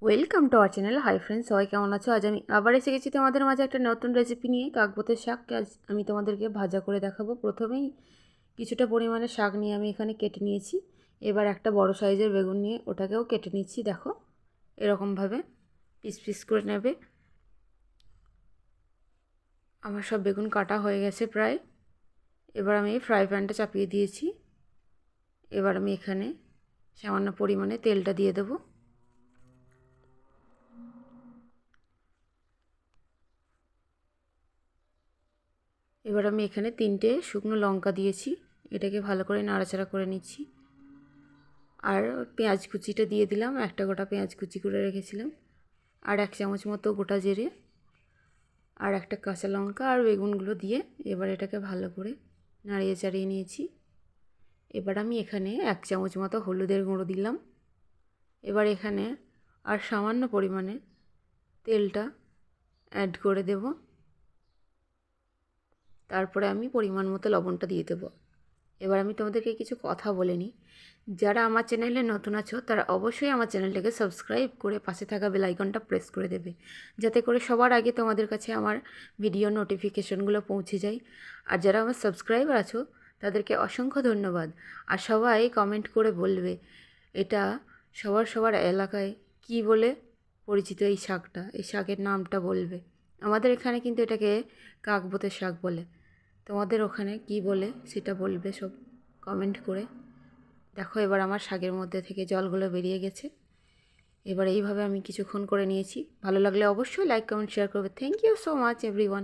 Welcome to our channel. Hi friends, সবাই কেমন আছো? আজ আমি আবার এসে গেছি তোমাদের মাঝে একটা নতুন রেসিপি নিয়ে। কাকবোতের শাককে আজ আমি তোমাদেরকে ভাজা করে দেখাবো। প্রথমেই কিছুটা পরিমাণে শাক নিয়ে আমি এখানে কেটে নিয়েছি। এবার একটা বড় সাইজের বেগুন নিয়ে ওটাকেও কেটে নিচ্ছি। দেখো, এরকমভাবে পিস পিস করে নেবে। আমার সব বেগুন কাটা হয়ে গেছে প্রায়। এবার আমি ফ্রাই প্যানটা চাপিয়ে দিয়েছি। এবার আমি এখানে সামান্য পরিমাণে তেলটা দিয়ে দেবো। এবার আমি এখানে 3টে শুকনো লঙ্কা দিয়েছি। এটাকে ভালো করে নাড়াচাড়া করে নিচ্ছি। আর পেঁয়াজ কুচিটা দিয়ে দিলাম, একটা গোটা পেঁয়াজ কুচি করে রেখেছিলাম, আর 1 চামচ মতো গোটা জিরে, আর একটা কাঁচা লঙ্কা, আর বেগুনগুলো দিয়ে এবার এটাকে ভালো করে নাড়িয়ে চাড়িয়ে নিয়েছি। এবার আমি এখানে 1 চামচ মতো হলুদের গুঁড়ো দিলাম। এবার এখানে আর সামান্য পরিমাণে তেলটা অ্যাড করে দেব। তারপরে আমি পরিমাণ মতো লবণটা দিয়ে দেবো। এবার আমি তোমাদেরকে কিছু কথা বলে নিই। যারা আমার চ্যানেলে নতুন আছো তারা অবশ্যই আমার চ্যানেলটাকে সাবস্ক্রাইব করে পাশে থাকা বেল আইকনটা প্রেস করে দেবে, যাতে করে সবার আগে তোমাদের কাছে আমার ভিডিও নোটিফিকেশনগুলো পৌঁছে যায়। আর যারা আমার সাবস্ক্রাইবার আছো তাদেরকে অসংখ্য ধন্যবাদ। আর সবাই কমেন্ট করে বলবে এটা সবার এলাকায় কি বলে পরিচিত এই শাকটা, এই শাকের নামটা বলবে। আমাদের এখানে কিন্তু এটাকে কাকবোতের শাক বলে। তোমাদের ওখানে কি বলে সেটা বলবে সব কমেন্ট করে। দেখো, এবার আমার শাকের মধ্যে থেকে জলগুলো বেরিয়ে গেছে। এবার এইভাবে আমি কিছুক্ষণ করে নিয়েছি। ভালো লাগলে অবশ্যই লাইক কমেন্ট শেয়ার করবে। Thank you so much everyone.